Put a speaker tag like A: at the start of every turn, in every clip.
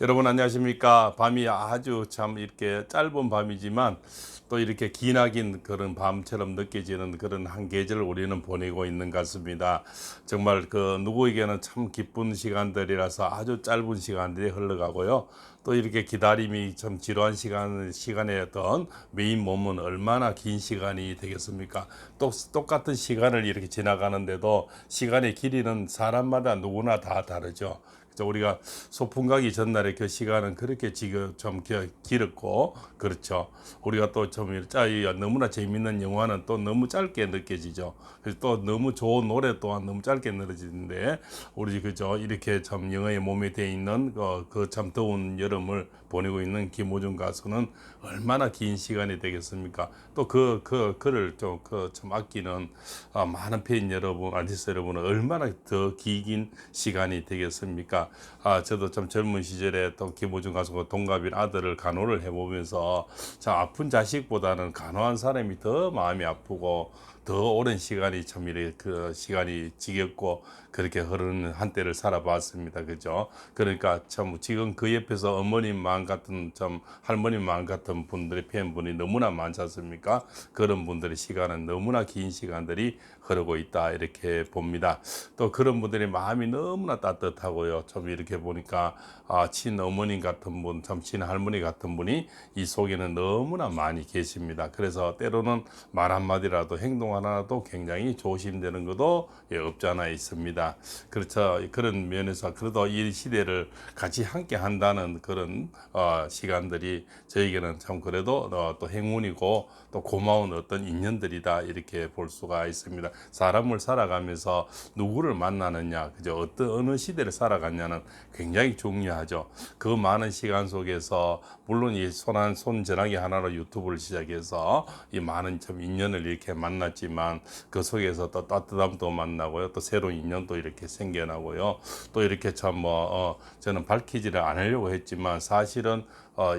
A: 여러분 안녕하십니까. 밤이 아주 참 이렇게 짧은 밤이지만 또 이렇게 기나긴 그런 밤처럼 느껴지는 그런 한 계절을 우리는 보내고 있는 것 같습니다. 정말 그 누구에게는 참 기쁜 시간들이라서 아주 짧은 시간들이 흘러가고요. 또 이렇게 기다림이 좀 지루한 시간의 어떤 메인 몸은 얼마나 긴 시간이 되겠습니까? 또 똑같은 시간을 이렇게 지나가는데도 시간의 길이는 사람마다 누구나 다 다르죠. 그래서 우리가 소풍 가기 전날에 그 시간은 그렇게 지금 좀 길었고, 그렇죠. 우리가 또 좀 너무나 재밌는 영화는 또 너무 짧게 느껴지죠. 그래서 또 너무 좋은 노래 또한 너무 짧게 느껴지는데, 우리 그죠 이렇게 참 영화의 몸에 돼 있는 그 참 더운 여름을 보내고 있는 김호중 가수는 얼마나 긴 시간이 되겠습니까? 또 그를 좀 그 참 아끼는 많은 팬 여러분, 아티스트 여러분은 얼마나 더 긴 시간이 되겠습니까? 저도 참 젊은 시절에 또 김호중 가수가 동갑인 아들을 간호를 해보면서 참 아픈 자식보다는 간호한 사람이 더 마음이 아프고 더 오랜 시간이 참 이렇게 그 시간이 지겹고 그렇게 흐르는 한때를 살아봤습니다. 그죠? 그러니까 참 지금 그 옆에서 어머님 마음 같은 참 할머님 마음 같은 분들의 팬분이 너무나 많지 않습니까? 그런 분들의 시간은 너무나 긴 시간들이 흐르고 있다 이렇게 봅니다. 또 그런 분들의 마음이 너무나 따뜻하고요. 좀 이렇게 보니까 친어머님 같은 분, 참 친할머니 같은 분이 이 속에는 너무나 많이 계십니다. 그래서 때로는 말 한마디라도 행동 하나라도 굉장히 조심되는 것도 없지 않아 있습니다. 그렇죠. 그런 면에서 그래도 이 시대를 같이 함께 한다는 그런 시간들이 저에게는 참 그래도 또 행운이고 또 고마운 어떤 인연들이다 이렇게 볼 수가 있습니다. 사람을 살아가면서 누구를 만나느냐, 그죠? 어느 시대를 살아갔냐는 굉장히 중요하죠. 그 많은 시간 속에서 물론 이 손 전화기 하나로 유튜브를 시작해서 이 많은 참 인연을 이렇게 만났지만 그 속에서 또 따뜻함도 만나고요, 또 새로운 인연도 이렇게 생겨나고요, 또 이렇게 참 저는 밝히지를 않으려고 했지만 사실은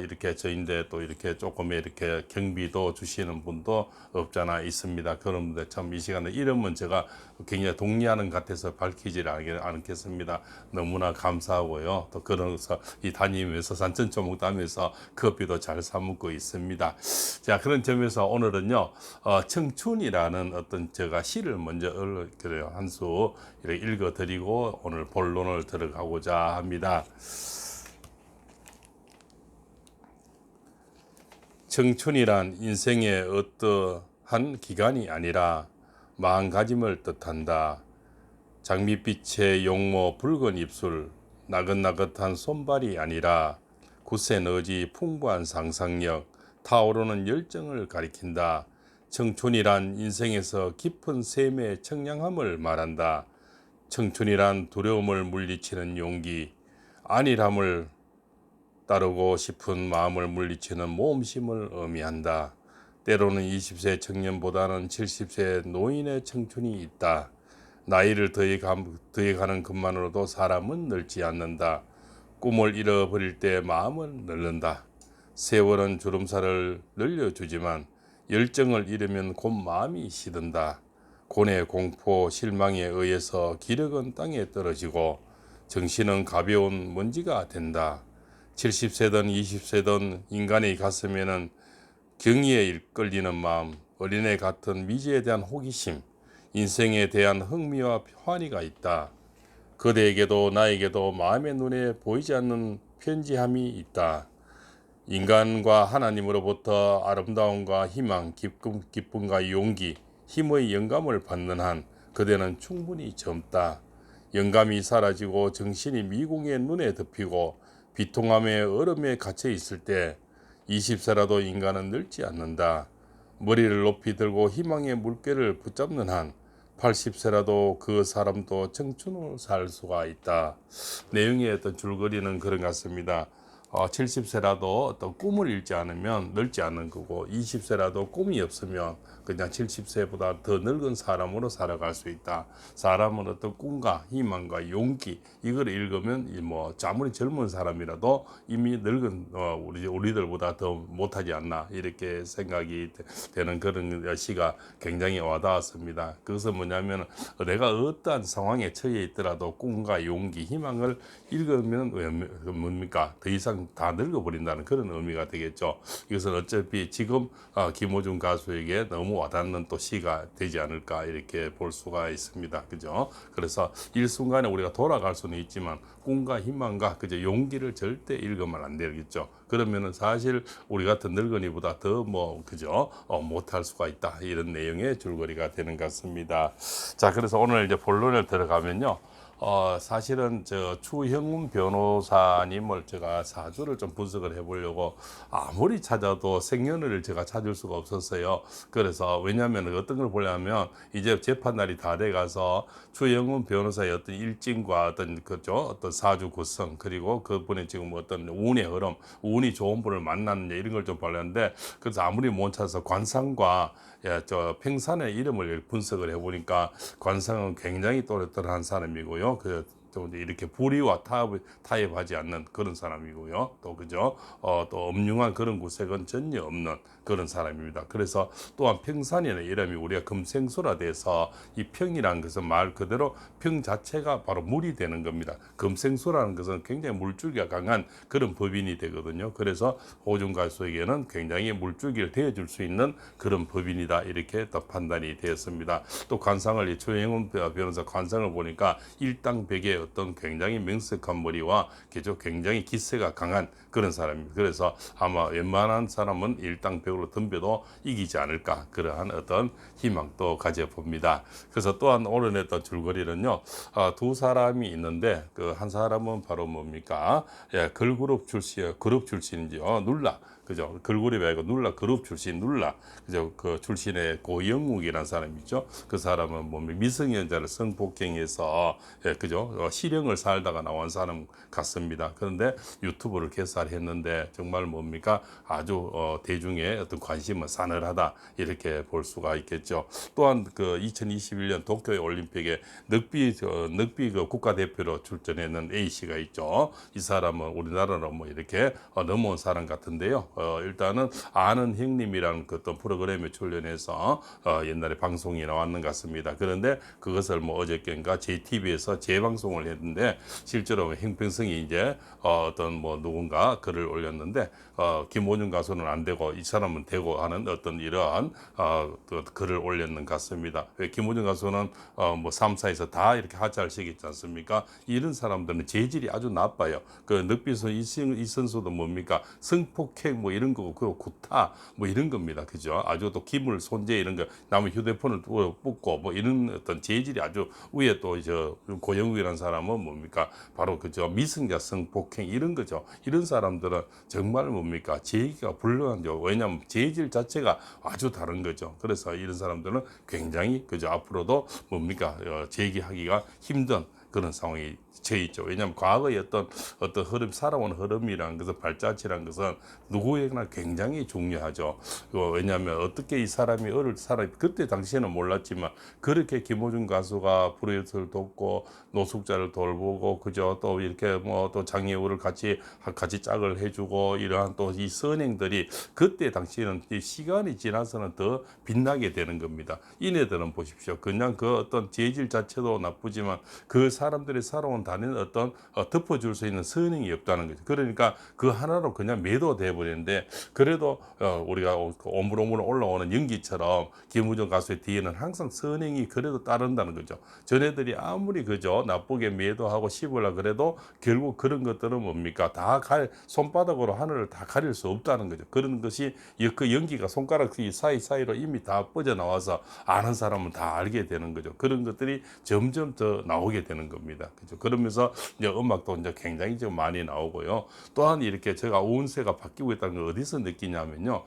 A: 이렇게 저인데 또 이렇게 조금의 이렇게 경비도 주시는 분도 없잖아 있습니다. 그런 분들 참 이 시간에 이름은 제가 굉장히 동의하는 것 같아서 밝히지를 않겠습니다. 너무나 감사하고요. 또 그러면서 이 다니면서 산천초목 따면서 커피도 잘 사먹고 있습니다. 자, 그런 점에서 오늘은요, 청춘이라는 어떤 제가 시를 먼저 그래요 한 수 이렇게 읽어드리고 오늘 본론을 들어가고자 합니다. 청춘이란 인생의 어떠한 기간이 아니라 마음가짐을 뜻한다. 장밋빛의 용모 붉은 입술, 나긋나긋한 손발이 아니라 굳센 의지 풍부한 상상력, 타오르는 열정을 가리킨다. 청춘이란 인생에서 깊은 샘의 청량함을 말한다. 청춘이란 두려움을 물리치는 용기, 안일함을 따르고 싶은 마음을 물리치는 모험심을 의미한다. 때로는 20세 청년보다는 70세 노인의 청춘이 있다. 나이를 더해가는 것만으로도 사람은 늙지 않는다. 꿈을 잃어버릴 때 마음은 늙는다. 세월은 주름살을 늘려주지만 열정을 잃으면 곧 마음이 시든다. 고뇌, 공포, 실망에 의해서 기력은 땅에 떨어지고 정신은 가벼운 먼지가 된다. 70세든 20세든 인간의 가슴에는 경의에 이끌리는 마음, 어린애 같은 미지에 대한 호기심, 인생에 대한 흥미와 환희가 있다. 그대에게도 나에게도 마음의 눈에 보이지 않는 편지함이 있다. 인간과 하나님으로부터 아름다움과 희망, 기쁨과 용기, 힘의 영감을 받는 한 그대는 충분히 젊다. 영감이 사라지고 정신이 미궁의 눈에 덮이고 비통함의 얼음에 갇혀 있을 때 20세라도 인간은 늙지 않는다. 머리를 높이 들고 희망의 물결을 붙잡는 한 80세라도 그 사람도 청춘을 살 수가 있다. 내용의 어떤 줄거리는 그런 것 같습니다. 70세라도 어떤 꿈을 잃지 않으면 늙지 않는 거고 20세라도 꿈이 없으면 그냥 70세보다 더 늙은 사람으로 살아갈 수 있다. 사람은 어떤 꿈과 희망과 용기 이걸 읽으면 뭐 아무리 젊은 사람이라도 이미 늙은 우리들보다 더 못하지 않나 이렇게 생각이 되는 그런 시가 굉장히 와닿았습니다. 그것은 뭐냐면 내가 어떠한 상황에 처해 있더라도 꿈과 용기, 희망을 읽으면 뭡니까? 더 이상 다 늙어버린다는 그런 의미가 되겠죠. 이것은 어차피 지금 김호중 가수에게 너무 와닿는 또 시가 되지 않을까 이렇게 볼 수가 있습니다. 그죠? 그래서 일순간에 우리가 돌아갈 수는 있지만 꿈과 희망과 그저 용기를 절대 읽으면 안 되겠죠. 그러면은 사실 우리 같은 늙은이보다 더 그죠? 못할 수가 있다. 이런 내용의 줄거리가 되는 것 같습니다. 자, 그래서 오늘 이제 본론에 들어가면요. 사실은 저 추형문 변호사님을 제가 사주를 좀 분석을 해보려고 아무리 찾아도 생년월일을 제가 찾을 수가 없었어요. 그래서 왜냐하면 어떤 걸 보려면 이제 재판날이 다 돼가서 추형문 변호사의 어떤 일진과 어떤 사주 구성 그리고 그분의 지금 어떤 운의 흐름, 운이 좋은 분을 만났느냐 이런 걸 좀 보려는데 그래서 아무리 못 찾아서 관상과 저 평산의 이름을 분석을 해보니까 관상은 굉장히 또렷한 사람이고요. 또 이렇게 불의와 타협하지 않는 그런 사람이고요. 또 그죠? 또 엄중한 그런 구색은 전혀 없는 그런 사람입니다. 그래서 또한 평산이라는 이름이 우리가 금생수라돼서 이 평이라는 것은 말 그대로 평 자체가 바로 물이 되는 겁니다. 금생수라는 것은 굉장히 물줄기가 강한 그런 법인이 되거든요. 그래서 호중 가수에게는 굉장히 물줄기를 대어줄 수 있는 그런 법인이다 이렇게 또 판단이 되었습니다. 또 관상을 이 최영훈 변호사 관상을 보니까 일당백의 어떤 굉장히 명석한 머리와 굉장히 기세가 강한 그런 사람입니다. 그래서 아마 웬만한 사람은 일당백으로 덤벼도 이기지 않을까 그러한 어떤 희망도 가져봅니다. 그래서 또한 오늘 냈던 줄거리는요. 두 사람이 있는데 그 한 사람은 바로 뭡니까? 걸그룹 출신이죠. 눌라. 그죠? 걸그룹이 아니고 눌라 그룹 출신 눌라. 그죠? 그 출신의 고영욱이라는 사람이 있죠. 그 사람은 미성년자를 성폭행해서 그죠? 실형을 살다가 나온 사람 같습니다. 그런데 유튜브를 개설했는데 정말 뭡니까? 아주 대중의 어떤 관심은 싸늘하다 이렇게 볼 수가 있겠죠. 또한 그 2021년 도쿄 올림픽에 늑비 그 국가대표로 출전했는 A 씨가 있죠. 이 사람은 우리나라로 이렇게 넘어온 사람 같은데요. 일단은 아는 형님이라는 그 어떤 프로그램에 출연해서 옛날에 방송이 나왔는 것 같습니다. 그런데 그것을 어저께인가 JTB에서 재방송을 했는데 실제로 형평성이 이제 어떤 누군가 글을 올렸는데 김호중 가수는 안 되고 이 사람은 되고 하는 어떤 이러한 글을 올렸는 것 같습니다. 김호중 가수는 3사에서 다 이렇게 하차를 시켰지 않습니까? 이런 사람들은 재질이 아주 나빠요. 그 늑비선 이 선수도 뭡니까? 성폭행 이런 거고 그 구타 이런 겁니다. 그죠? 아주 또 기물 손재 이런 거 남의 휴대폰을 뽑고 이런 어떤 재질이 아주 위에 또 고영욱이라는 사람은 뭡니까? 바로 그죠? 미성자 성폭행 이런 거죠. 이런 사람들은 정말 뭡니까? 재기가 불가능하죠. 왜냐하면 재질 자체가 아주 다른 거죠. 그래서 이런 사람들은 굉장히 그죠? 앞으로도 뭡니까? 재기하기가 힘든 그런 상황이 처해 있죠. 왜냐하면 과거의 어떤 흐름, 살아온 흐름이라는 것은 발자취라는 것은 누구에게나 굉장히 중요하죠. 왜냐하면 어떻게 이 사람이 그때 당시에는 몰랐지만 그렇게 김호중 가수가 불의를 돕고 노숙자를 돌보고 그죠. 또 이렇게 또 장애우를 같이 짝을 해주고 이러한 또 이 선행들이 그때 당시에는 시간이 지나서는 더 빛나게 되는 겁니다. 이네들은 보십시오. 그냥 그 어떤 재질 자체도 나쁘지만 그 사람들이 살아온 다른 어떤 덮어줄 수 있는 선행이 없다는 거죠. 그러니까 그 하나로 그냥 매도돼 버리는데 그래도 우리가 오물오물 올라오는 연기처럼 김우중 가수의 뒤에는 항상 선행이 그래도 따른다는 거죠. 전애들이 아무리 그죠 나쁘게 매도하고 씹으려 그래도 결국 그런 것들은 뭡니까? 손바닥으로 하늘을 다 가릴 수 없다는 거죠. 그런 것이 그 연기가 손가락 사이사이로 이미 다 빠져나와서 아는 사람은 다 알게 되는 거죠. 그런 것들이 점점 더 나오게 되는 겁니다. 그죠? 그러면서 이제 음악도 이제 굉장히 좀 많이 나오고요. 또한 이렇게 제가 운세가 바뀌고 있다는 걸 어디서 느끼냐면요.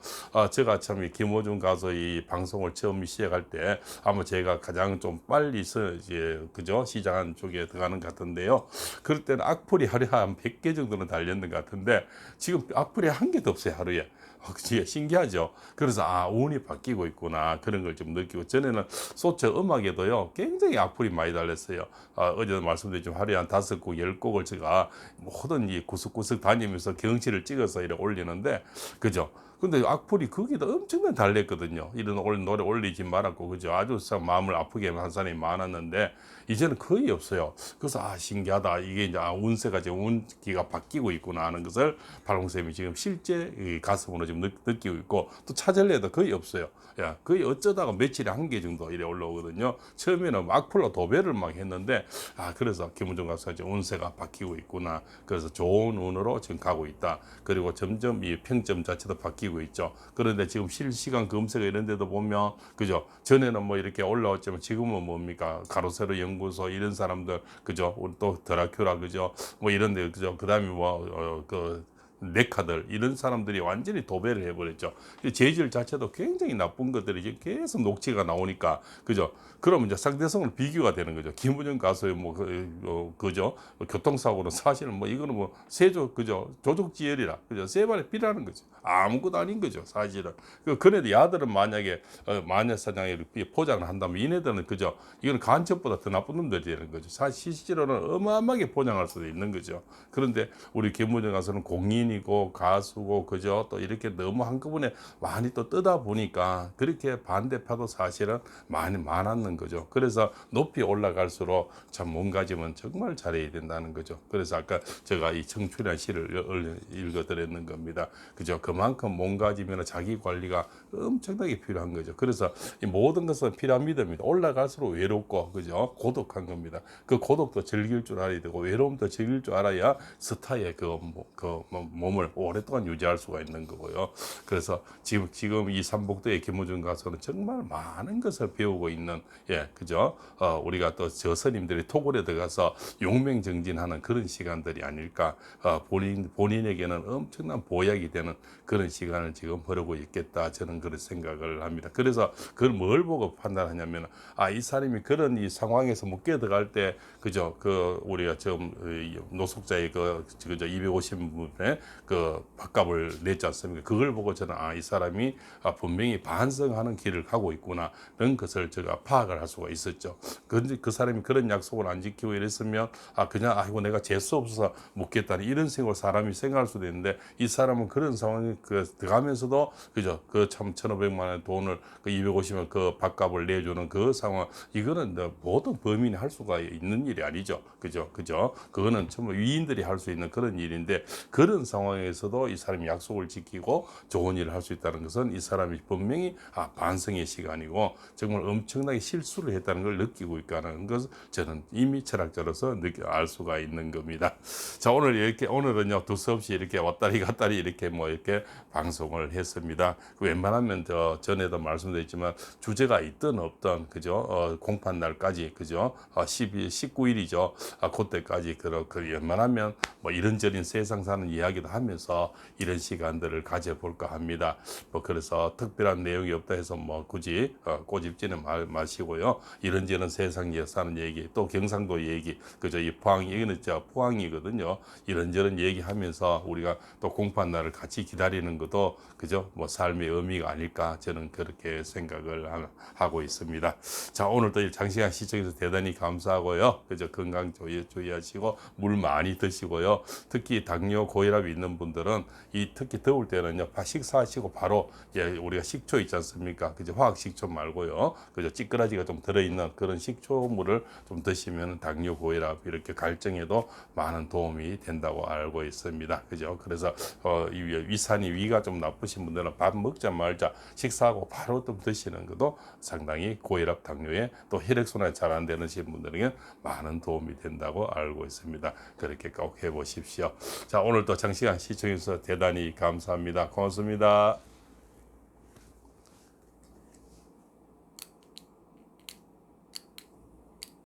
A: 제가 참 이 김호중 가수 이 방송을 처음 시작할 때 아마 제가 가장 좀 빨리 이제 그죠? 시작한 쪽에 들어가는 것 같은데요. 그럴 때는 악플이 하루에 한 100개 정도는 달렸는 것 같은데 지금 악플이 한 개도 없어요, 하루에. 그게 신기하죠. 그래서 운이 바뀌고 있구나 그런 걸 좀 느끼고 전에는 소체 음악에도요 굉장히 악플이 많이 달렸어요. 어제도 말씀드렸지만 하루에 한 5곡, 10곡을 제가 모든 이 구석구석 다니면서 경치를 찍어서 이렇게 올리는데 그죠. 근데 악플이 거기다 엄청나게 달렸거든요. 이런 노래 올리지 말았고 그죠. 아주 마음을 아프게 한 사람이 많았는데 이제는 거의 없어요. 그래서 신기하다. 이게 이제 운세가 지금 운기가 바뀌고 있구나 하는 것을 발홍쌤이 지금 실제 이 가슴으로 지금 느끼고 있고 또 찾을래도 거의 없어요. 야, 거의 어쩌다가 며칠에 한 개 정도 이래 올라오거든요. 처음에는 악플로 도배를 막 했는데 그래서 김은정 가수가 이제 운세가 바뀌고 있구나. 그래서 좋은 운으로 지금 가고 있다. 그리고 점점 이 평점 자체도 바뀌고 있죠. 그런데 지금 실시간 검색 이런 데도 보면 그죠. 전에는 뭐 이렇게 올라왔지만 지금은 뭡니까? 가로세로 연구소 이런 사람들 그죠. 또 드라큘라 그죠. 뭐 이런 데 그죠. 그다음에 그 네카들 이런 사람들이 완전히 도배를 해버렸죠. 재질 자체도 굉장히 나쁜 것들이 계속 녹취가 나오니까 그죠. 그러면 이제 상대성을 비교가 되는 거죠. 김은영 가수의 그죠. 교통사고는 사실은 뭐 이거는 뭐 세조 그죠. 조족지혈이라 그죠. 세 발에 피라는 거죠. 아무것도 아닌 거죠. 사실은. 그래도 야들은 만약에 마녀사냥에 포장을 한다면 이네들은 그죠. 이건 간첩보다 더 나쁜 놈들이 되는 거죠. 사실 실제로는 어마어마하게 포장할 수도 있는 거죠. 그런데 우리 김문정 가수는 공인이고 가수고 그죠. 또 이렇게 너무 한꺼번에 많이 또 뜨다 보니까 그렇게 반대파도 사실은 많이 많았는 거죠. 그래서 높이 올라갈수록 참 몸가짐은 정말 잘해야 된다는 거죠. 그래서 아까 제가 이 청춘이라는 시를 읽어드렸는 겁니다. 그죠. 그만큼 몸가짐이나 자기 관리가 엄청나게 필요한 거죠. 그래서 이 모든 것은 피라미드입니다. 올라갈수록 외롭고 그죠. 고독한 겁니다. 그 고독도 즐길 줄 알아야 되고 외로움도 즐길 줄 알아야 스타의 몸을 오랫동안 유지할 수가 있는 거고요. 그래서 지금 이 삼복도의 김우중 가수는 정말 많은 것을 배우고 있는 그죠. 우리가 또 저 스님들이 토굴에 들어가서 용맹정진하는 그런 시간들이 아닐까. 본인에게는 엄청난 보약이 되는 그런 시간을 지금 벌이고 있겠다. 저는 그런 생각을 합니다. 그래서 그걸 뭘 보고 판단하냐면 이 사람이 그런 이 상황에서 묶여 들어갈 때 그죠. 우리가 지금 노숙자의 그저 250분의 그 밥값을 냈지 않습니까? 그걸 보고 저는 이 사람이 분명히 반성하는 길을 가고 있구나 그런 것을 제가 파악을 할 수가 있었죠. 그런데 그 사람이 그런 약속을 안 지키고 이랬으면 그냥 이거 내가 재수 없어서 묻겠다는 이런 생각을 사람이 생각할 수도 있는데 이 사람은 그런 상황에 들어가면서도 그죠. 그 참 1,500만 원 돈을 그 250만 그 밥값을 내주는 그 상황 이거는 모든 범인이 할 수가 있는 일이 아니죠. 그죠. 그거는 정말 위인들이 할 수 있는 그런 일인데 그런 상황에서도 이 사람이 약속을 지키고 좋은 일을 할 수 있다는 것은 이 사람이 분명히 반성의 시간이고 정말 엄청나게 실수를 했다는 걸 느끼고 있다는 것을 저는 이미 철학자로서 알 수가 있는 겁니다. 자, 오늘은요 두서없이 이렇게 왔다리 갔다리 이렇게 이렇게 방송을 했습니다. 웬만하면 전에도 말씀드렸지만 주제가 있든 없든 그죠. 공판 날까지 그죠. 19일이죠. 그때까지 웬만하면 이런저런 세상 사는 이야기도 하면서 이런 시간들을 가져볼까 합니다. 그래서 특별한 내용이 없다 해서 굳이 꼬집지는 마시고요. 이런저런 세상 사는 얘기 또 경상도 얘기 그죠. 이 이거는 포항이거든요. 이런저런 얘기하면서 우리가 또 공판 날을 같이 기다리는 것도 그죠. 삶의 의미가 아닐까 저는 그렇게 생각을 하고 있습니다. 자, 오늘도 장시간 시청해서 대단히 감사하고요. 그죠. 건강 주의하시고 물 많이 드시고요. 특히 당뇨 고혈압이 있는 분들은 특히 더울 때는요 식사하시고 바로 우리가 식초 있지 않습니까? 그죠. 화학 식초 말고요. 그죠. 찌끄라지가 좀 들어있는 그런 식초물을 좀 드시면 당뇨 고혈압 이렇게 갈증에도 많은 도움이 된다고 알고 있습니다. 그죠. 그래서 위가 좀 나쁘신 분들은 밥 먹자 말자 식사하고 바로 좀 드시는 것도 상당히 고혈압 당뇨에 또 혈액순환이 잘 안 되는 분들에게 많은 도움이 된다고 알고 있습니다. 그렇게 꼭 해보십시오. 자, 오늘도 장시간 시청해 주셔서 대단히 감사합니다. 고맙습니다.